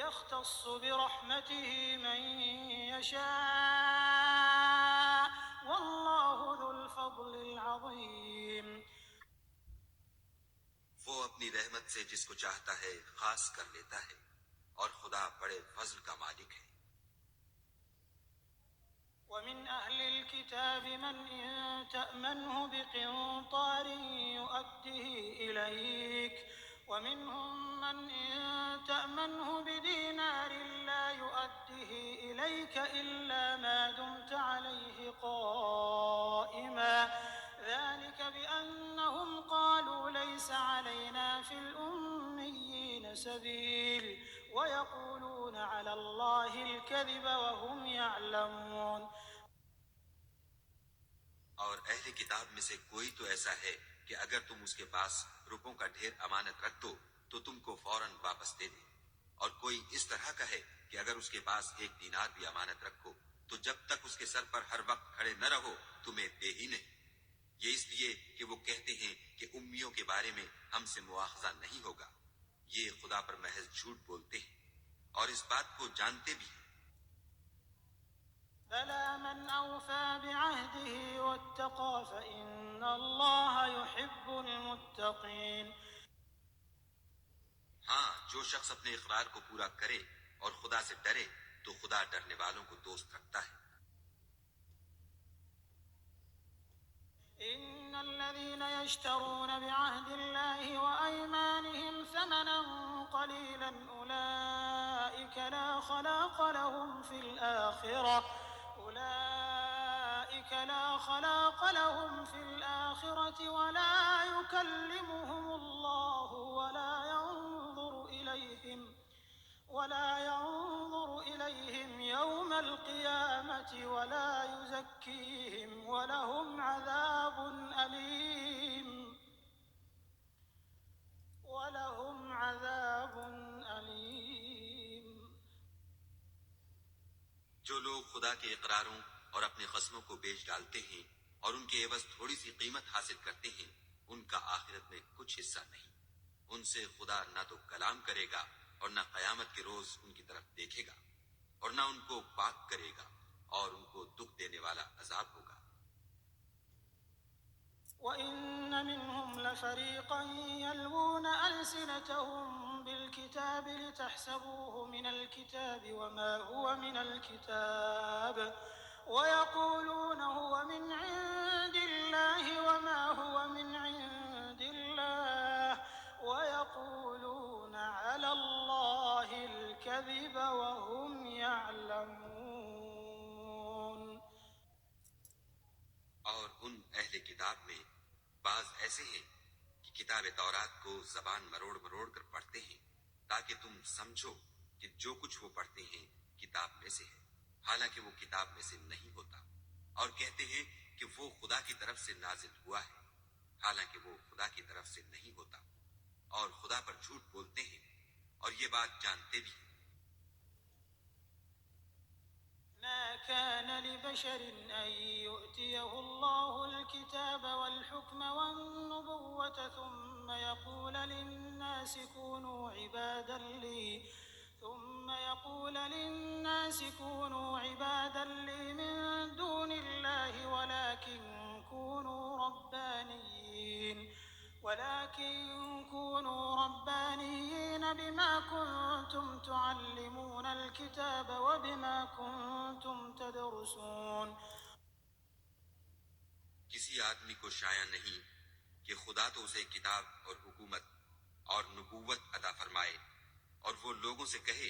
يختص برحمته من يشاء والله ذو الفضل العظيم. وہ اپنی رحمت سے جس کو چاہتا ہے خاص کر لیتا ہے اور خدا بڑے فضل کا مالک ہے. ومن أهل الكتاب من إن تأمنه بقنطار يؤده إليك ومنهم من إن تأمنه بدينار لا يؤده إليك إلا ما دمت عليه قائما ذلك بأنهم قالوا ليس علينا في الأميين سبيل ويقولون على الله الكذب وهم يعلمون. اور اہل کتاب میں سے کوئی تو ایسا ہے کہ اگر تم اس کے پاس روپوں کا ڈھیر امانت رکھ دو تو تم کو فوراً واپس دے دے، اور کوئی اس طرح کا ہے کہ اگر اس کے پاس 1 دینار بھی امانت رکھو تو جب تک اس کے سر پر ہر وقت کھڑے نہ رہو تمہیں دے ہی نہیں. یہ اس لیے کہ وہ کہتے ہیں کہ امیوں کے بارے میں ہم سے مواخذہ نہیں ہوگا. یہ خدا پر محض جھوٹ بولتے ہیں اور اس بات کو جانتے بھی ہیں. بلى من أوفى بعهده واتقى فإن الله يحب المتقين. ہاں، جو شخص اپنے اقرار کو پورا کرے اور خدا سے ڈرے تو خدا ڈرنے والوں کو دوست رکھتا ہے. إن الذين يشترون بعهد الله وأيمانهم ثمنا قليلا أولئك لا خلاق لهم في الآخرة ولا يكلمهم الله ولا ينظر إليهم يوم القيامة ولا يزكيهم ولهم عذاب أليم. جو لوگ خدا کے اقراروں اور اپنے قسموں کو بیچ ڈالتے ہیں اور ان کے عوض تھوڑی سی قیمت حاصل کرتے ہیں ان کا آخرت میں کچھ حصہ نہیں. ان سے خدا نہ تو کلام کرے گا اور نہ قیامت کے روز ان کی طرف دیکھے گا اور نہ ان کو پاک کرے گا اور ان کو دکھ دینے والا عذاب ہوگا. وَإِنَّ مِنْهُمْ لَفَرِيقًا يَلْوُونَ أَلْسِنَتَهُمْ بِالْكِتَابِ لِتَحْسَبُوهُ مِنَ الْكِتَابِ وَمَا هُوَ مِنَ الْكِتَابِ وَيَقُولُونَ هُوَ مِنْ عِندِ اللَّهِ وَمَا هُوَ مِنْ عِندِ اللَّهِ وَيَقُولُونَ عَلَى اللَّهِ الْكَذِبَ وَهُمْ يَعْلَمُونَ. اور ان اہل کتاب میں بعض ایسے ہیں کہ کتاب تورات کو زبان مروڑ مروڑ کر پڑھتے ہیں تاکہ تم سمجھو کہ جو کچھ وہ پڑھتے ہیں کتاب میں سے ہے، حالانکہ وہ کتاب میں سے نہیں ہوتا، اور کہتے ہیں کہ وہ خدا کی طرف سے نازل ہوا ہے، حالانکہ وہ خدا کی طرف سے نہیں ہوتا، اور خدا پر جھوٹ بولتے ہیں اور یہ بات جانتے بھی ہیں. ما كان لبشر أن يؤتيه الله الكتاب والحكم والنبوة ثم يقول للناس كونوا عبادا لي من دون الله ولكن كونوا ربانيين بما كنتم تعلمون الكتاب وبما كنتم تدرسون. کسی آدمی کو شایع نہیں کہ خدا تو اسے کتاب اور حکومت اور نبوت عطا فرمائے اور وہ لوگوں سے کہے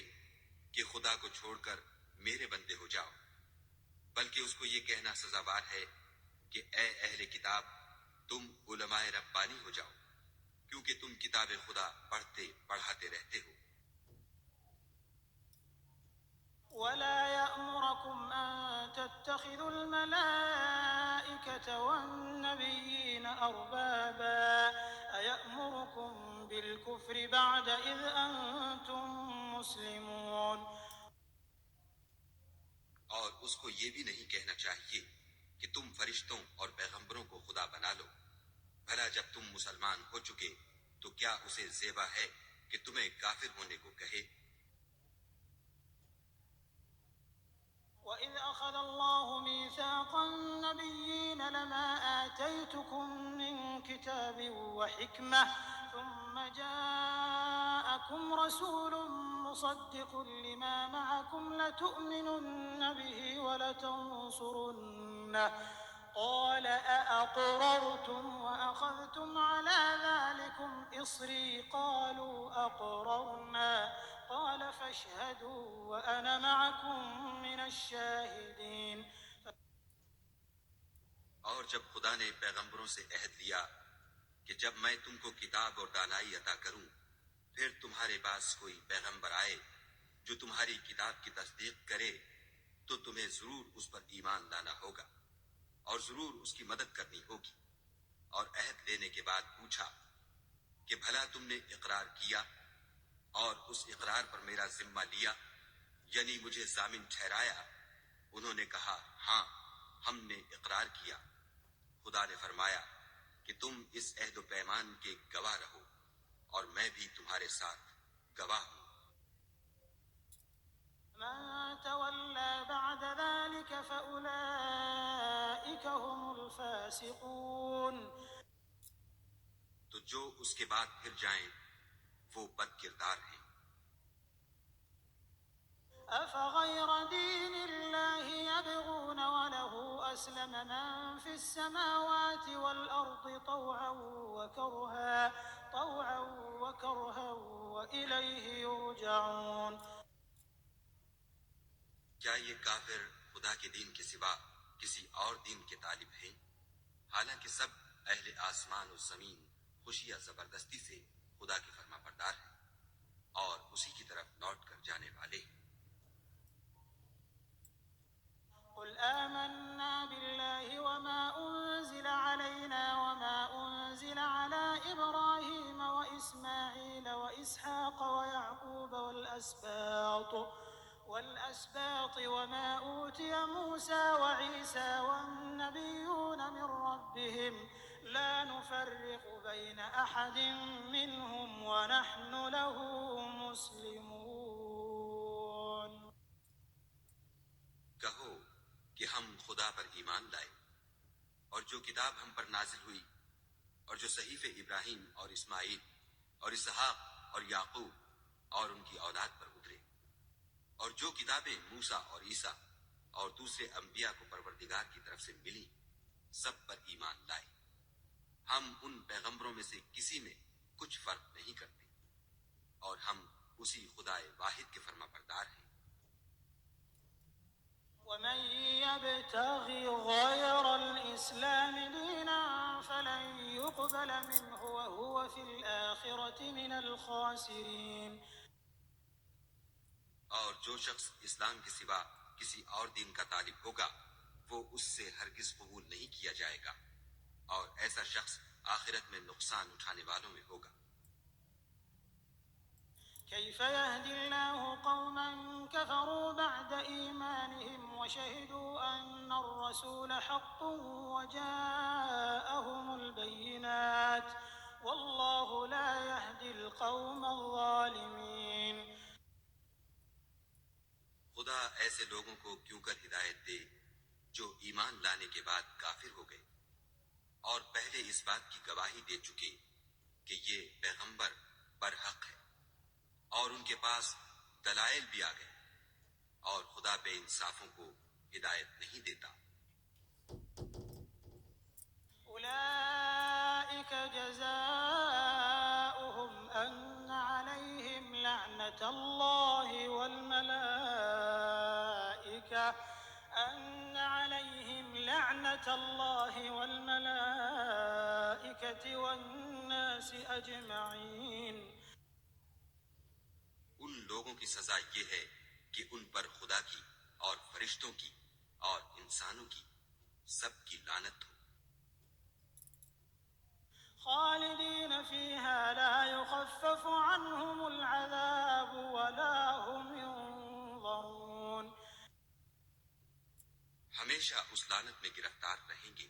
کہ خدا کو چھوڑ کر میرے بندے ہو جاؤ، بلکہ اس کو یہ کہنا سزاوار ہے کہ اے اہل کتاب تم علماء ربانی ہو جاؤ کیونکہ تم کتاب خدا پڑھتے پڑھاتے رہتے ہو. ولا يأمركم أن تتخذوا الملائكة والنبيين أربابا أيأمركم بالكفر بعد إذ أنتم مسلمون. اور اس کو یہ بھی نہیں کہنا چاہیے کہ تم فرشتوں اور پیغمبروں کو خدا بنا لو، بھلا جب تم مسلمان ہو چکے تو کیا اسے زیبا ہے کہ تمہیں کافر ہونے کو کہے؟ وَإِذْ أَخَذَ اللَّهُ مِيثَاقَ النَّبِيِّينَ لَمَا آتَيْتُكُم مِّن كِتَابٍ وَحِكْمَةٍ ثُمَّ جَاءَكُمْ رَسُولٌ مُّصَدِّقٌ لِّمَا مَعَكُمْ لَتُؤْمِنُنَّ بِهِ وَلَتَنصُرُنَّهُ قَالَ أَأَقْرَرْتُمْ وَأَخَذْتُمْ عَلَىٰ ذَٰلِكُمْ إِصْرِي قَالُوا أَقْرَرْنَا قال فاشهدوا وأنا معكم من الشاهدين. اور جب خدا نے پیغمبروں سے عہد لیا کہ جب میں تم کو کتاب اور دانائی عطا کروں پھر تمہارے پاس کوئی پیغمبر آئے جو تمہاری کتاب کی تصدیق کرے تو تمہیں ضرور اس پر ایمان لانا ہوگا اور ضرور اس کی مدد کرنی ہوگی. اور عہد لینے کے بعد پوچھا کہ بھلا تم نے اقرار کیا اور اس اقرار پر میرا ذمہ لیا یعنی مجھے ضامن ٹھہرایا؟ انہوں نے کہا ہاں ہم نے اقرار کیا. خدا نے فرمایا کہ تم اس عہد و پیمان کے گواہ رہو اور میں بھی تمہارے ساتھ گواہ ہوں. من تولى بعد ذلك فأولئك هم الفاسقون. تو جو اس کے بعد پھر جائیں وہ بد کردار ہیں. أفغير دين الله يبغون وله أسلم من في السماوات والأرض طوعا وكرها وإليه يرجعون. کیا یہ کافر خدا کے دین کے سوا کسی اور دین کے طالب ہیں حالانکہ سب اہل آسمان و زمین خوشی یا زبردستی سے خدا کے فرما بردار ہیں اور اسی کی طرف لوٹ کر جانے والے ہیں. قل آمنا بالله وما أنزل علينا وما أنزل على إبراهيم وإسماعيل وإسحاق ويعقوب والأسباط وما أوتي موسى وعيسى والنبيون من ربهم لا نفرق بين أحد منهم ونحن له مسلمون. کہو کہ ہم خدا پر ایمان لائے اور جو کتاب ہم پر نازل ہوئی اور جو صحیفے ابراہیم اور اسماعیل اور اسحاق اور یعقوب اور ان کی اولاد پر اترے اور جو کتابیں موسیٰ اور عیسیٰ اور دوسرے انبیاء کو پروردگار کی طرف سے ملی سب پر ایمان لائے. ہم ان پیغمبروں میں سے کسی میں کچھ فرق نہیں کرتے اور ہم اسی خدا واحد کے فرما بردار ہیں. ومن يبتغ غير الإسلام دينا فلن يقبل منه وهو في الآخرة من الخاسرين. اور جو شخص اسلام کے سوا کسی اور دین کا طالب ہوگا وہ اس سے ہرگز قبول نہیں کیا جائے گا اور ایسا شخص آخرت میں نقصان اٹھانے والوں میں ہوگا. كيف يهدي الله قوما كفروا بعد إيمانهم وشهدوا أن الرسول حق وجاءهم البينات والله لا يهدي القوم الظالمين. خدا ایسے لوگوں کو کیوں کر ہدایت دے جو ایمان لانے کے بعد کافر ہو گئے اور پہلے اس بات کی گواہی دے چکے کہ یہ پیغمبر برحق ہے اور ان کے پاس دلائل بھی آ گئے اور خدا بے انصافوں کو ہدایت نہیں دیتا. أولئك جزاؤهم أن عليهم لعنة الله والملائكة والناس أجمعين. ان لوگوں کی سزا یہ ہے کہ ان پر خدا کی اور فرشتوں کی اور انسانوں کی سب کی لعنت ہو. خالدين فيها لا يخفف عنهم العذاب ولا هم ينظرون. ہمیشہ اس لعنت میں گرفتار رہیں گے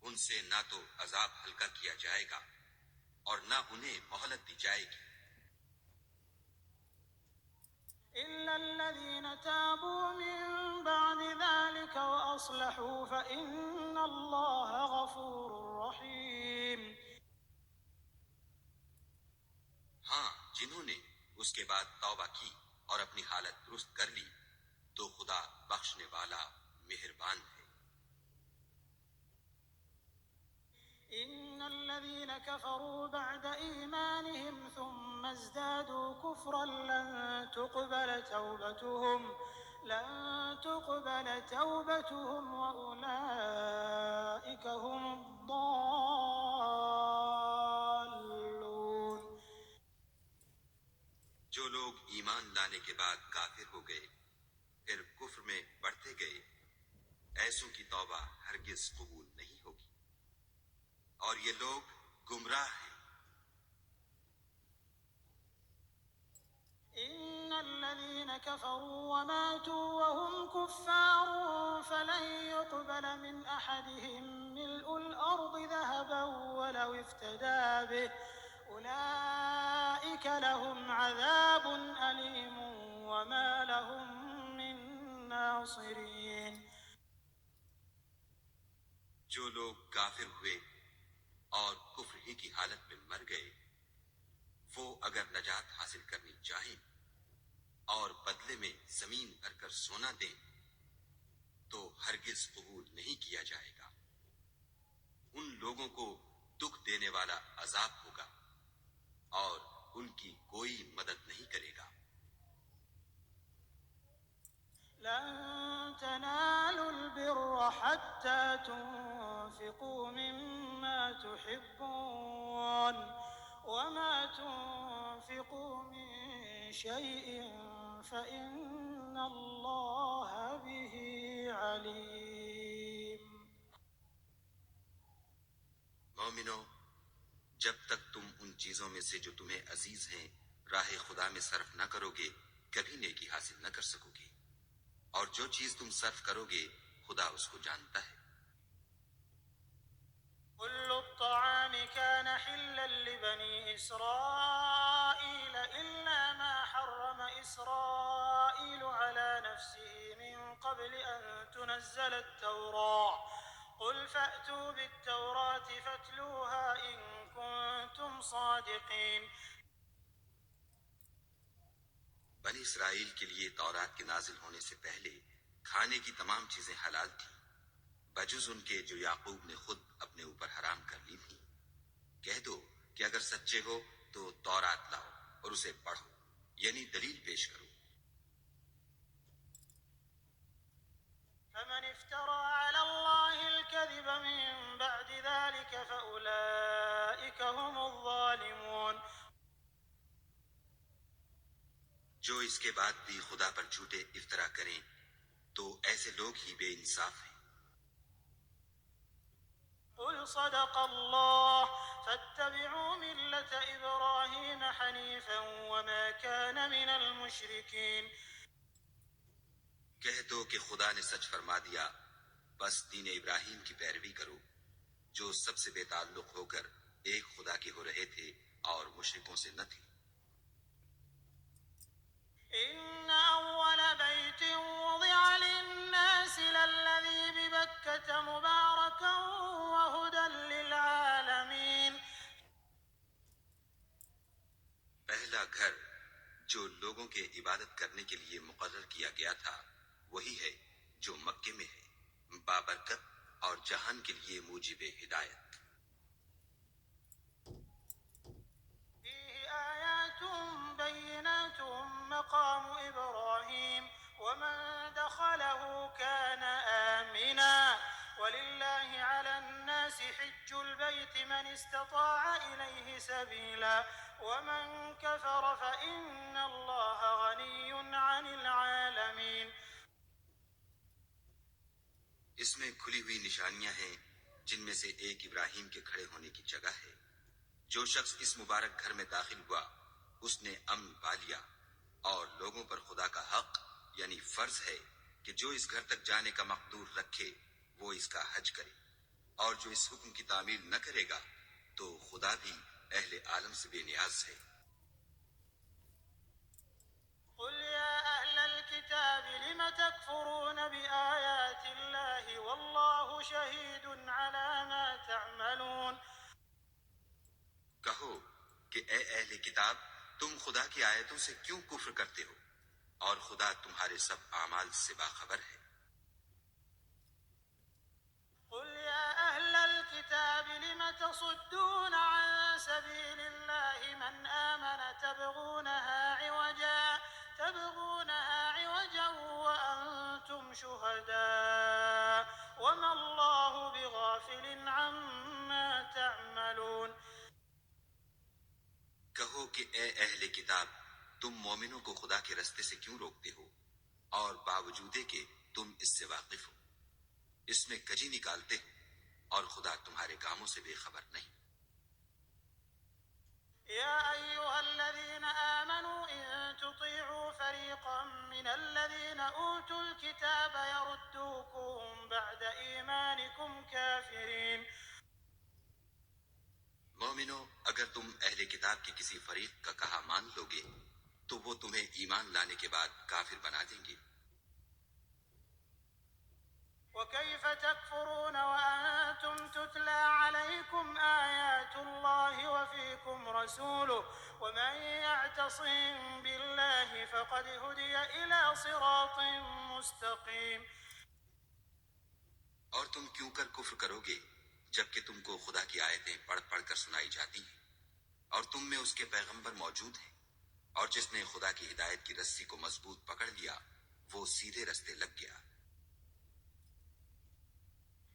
ان سے نہ تو عذاب ہلکا کیا جائے گا اور نہ انہیں مہلت دی جائے گی. إلا الذين تابوا من بعد ذلك وأصلحوا فإن الله غفور رحيم. ہاں، جنہوں نے اس کے بعد توبہ کی اور اپنی حالت درست کر لی تو خدا بخشنے والا مہربان ہے. إن الذين كفروا بعد إيمانهم ثم ازدادوا كفرا لن تقبل توبتهم وأولئك هم الضالون. جو لوگ ایمان لانے کے بعد کافر ہو گئے پھر کفر میں بڑھتے گئے، ایسوں کی توبہ ہرگز قبول نہیں ہوگی اور یہ لوگ گمراہ ہیں. إن الذين كفروا وماتوا وهم كفار فلن يقبل من أحدهم ملء الأرض ذهبا ولو افتدى به أولئك لهم عذاب أليم وما لهم من ناصرين. جو لوگ کافر ہوئے اور کفر ہی کی حالت میں مر گئے، وہ اگر نجات حاصل کرنی چاہیں اور بدلے میں زمین بھر کر سونا دیں تو ہرگز قبول نہیں کیا جائے گا. ان لوگوں کو دکھ دینے والا عذاب ہوگا اور ان کی کوئی مدد نہیں کرے گا. لن تنالوا البر حتى تنفقوا مما تحبون وما تنفقوا من شيء فإن الله به عليم. مومنو، جب تک تم ان چیزوں میں سے جو تمہیں عزیز ہیں راہ خدا میں صرف نہ کرو گے کبھی نیکی حاصل نہ کر سکو گے، اور جو چیز تم صرف کرو گے خدا اس کو جانتا ہے. كل الطعام كان حلا لبني إسرائيل إلا ما حرم إسرائيل على نفسه من قبل أن تنزل التوراة قل فأتوا بالتوراة فاتلوها إن كنتم صادقين. بنی اسرائیل کے لیے تورات کے نازل ہونے سے پہلے کھانے کی تمام چیزیں حلال تھیں بجز ان کے جو یعقوب نے خود اپنے اوپر حرام کر لی تھی. کہہ دو کہ اگر سچے ہو تو تورات لاؤ اور اسے پڑھو، یعنی دلیل پیش کرو. فمن افترى على الله الكذب من بعد ذلك فأولئك هم الظالمون. جو اس کے بعد بھی خدا پر جھوٹے افطرا کریں تو ایسے لوگ ہی بے انصاف ہیں. قل صدق الله فاتبعوا ملة إبراهيم حنيفا وما كان من المشركين. کہہ دو کہ خدا نے سچ فرما دیا، بس دین ابراہیم کی پیروی کرو جو سب سے بے تعلق ہو کر ایک خدا کے ہو رہے تھے اور مشرکوں سے نہ تھے. إن أول بيت وضع للناس للذي ببكة مباركا وهدى للعالمين. پہلا گھر جو لوگوں کے عبادت کرنے کے لیے مقرر کیا گیا تھا وہی ہے جو مکے میں ہے، بابرکت اور جہان کے لیے موجب ہدایت. فيه آيات بينات مقام إبراهيم ومن دخله كان آمنا ولله على الناس حج البيت من استطاع إليه سبيلا ومن كفر فإن الله غني عن العالمين. اس میں کھلی ہوئی نشانیاں ہیں جن میں سے ایک ابراہیم کے کھڑے ہونے کی جگہ ہے. جو شخص اس مبارک گھر میں داخل ہوا اس نے امن پا لیا، اور لوگوں پر خدا کا حق یعنی فرض ہے کہ جو اس گھر تک جانے کا مقدور رکھے وہ اس کا حج کرے، اور جو اس حکم کی تعمیل نہ کرے گا تو خدا بھی اہل عالم سے بے نیاز ہے. قل يا الكتاب لم تكفرون بآيات الله والله شهيد على ما تعملون کہو کہ اے اہل کتاب تم خدا کی آیتوں سے کیوں کفر کرتے ہو اور خدا تمہارے سب اعمال سے باخبر ہے۔ قل يا أهل الكتاب لم تصدون عن سبيل الله من آمن تبغونها عوجا وأنتم شهداء وما الله بغافل عما تعملون کہو کہ اے اہل کتاب تم مومنوں کو خدا کے رستے سے کیوں روکتے ہو اور باوجود کہ تم اس سے واقف ہو، اس میں کجی نکالتے ہو اور خدا تمہارے کاموں سے بے خبر نہیں۔ يا أيها الذين آمنوا إن تطيعوا فريقا من الذين أوتوا الكتاب يردوكم بعد إيمانكم كافرين مومنو، اگر تم اہل کتاب کے کسی فریق کا کہا مان لو گے تو وہ تمہیں ایمان لانے کے بعد کافر بنا دیں گے۔ وكيف تكفرون وأنتم تتلى عليكم آيات الله وفيكم رسوله ومن يعتصم بالله فقد هدي إلى صراط مستقيم اور تم کیوں کر کفر کرو گے جبکہ تم کو خدا کی آیتیں پڑھ پڑھ کر سنائی جاتی ہیں اور تم میں اس کے پیغمبر موجود ہیں، اور جس نے خدا کی ہدایت کی رسی کو مضبوط پکڑ لیا وہ سیدھے رستے لگ گیا۔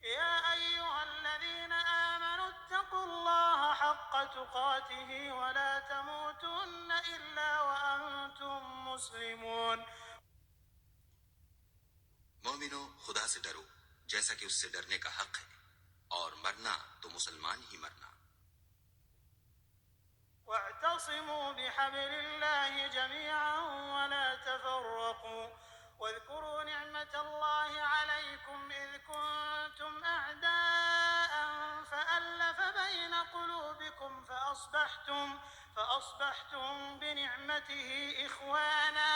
يا أيها الذين آمنوا اتقوا الله حق تقاته ولا تموتن إلا وأنتم مسلمون مومنو، خدا سے ڈرو جیسا کہ اس سے ڈرنے کا حق ہے، اور مرنا تو مسلمان ہی مرنا۔ واعتصموا بحبل الله جميعا ولا تفرقوا واذكروا نعمة الله عليكم إذ كنتم أعداء فألف بين قلوبكم فأصبحتم بنعمته إخوانا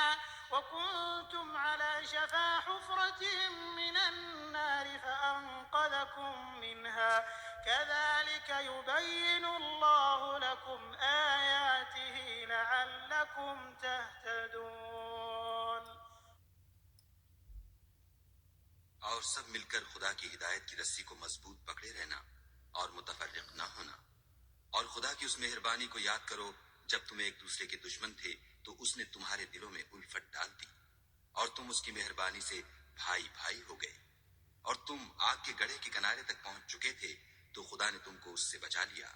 وكنتم على شفا حفرة من النار فأنقذكم منها كذلك يبين الله لكم آياته لعلكم تهتدون اور سب مل کر خدا کی ہدایت کی رسی کو مضبوط پکڑے رہنا اور متفرق نہ ہونا، اور خدا کی اس مہربانی کو یاد کرو جب تم ایک دوسرے کے دشمن تھے تو اس نے تمہارے دلوں میں الفت ڈال دی اور تم اس کی مہربانی سے بھائی بھائی ہو گئے، اور تم آگ کے گڑھے کے کنارے تک پہنچ چکے تھے تو خدا نے تم کو اس سے بچا لیا۔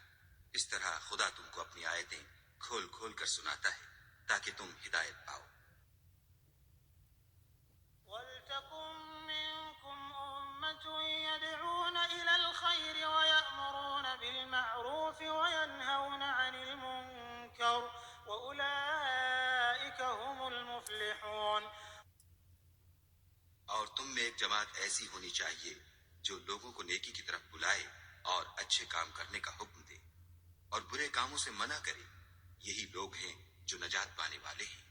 اس طرح خدا تم کو اپنی آیتیں کھول کھول کر سناتا ہے تاکہ تم ہدایت پاؤ۔ وَلْتَكُن مِّنكُمْ أُمَّةٌ يَدْعُونَ إِلَى الْخَيْرِ وَيَأْمُرُونَ بِالْمَعْرُوفِ وَيَنْهَوْنَ عَنِ الْمُنكَرِ وَأُولَئِكَ هُمُ الْمُفْلِحُونَ اور تم میں ایک جماعت ایسی ہونی چاہیے جو لوگوں کو نیکی کی طرف بلائے اور اچھے کام کرنے کا حکم دے اور برے کاموں سے منع کرے، یہی لوگ ہیں جو نجات پانے والے ہیں۔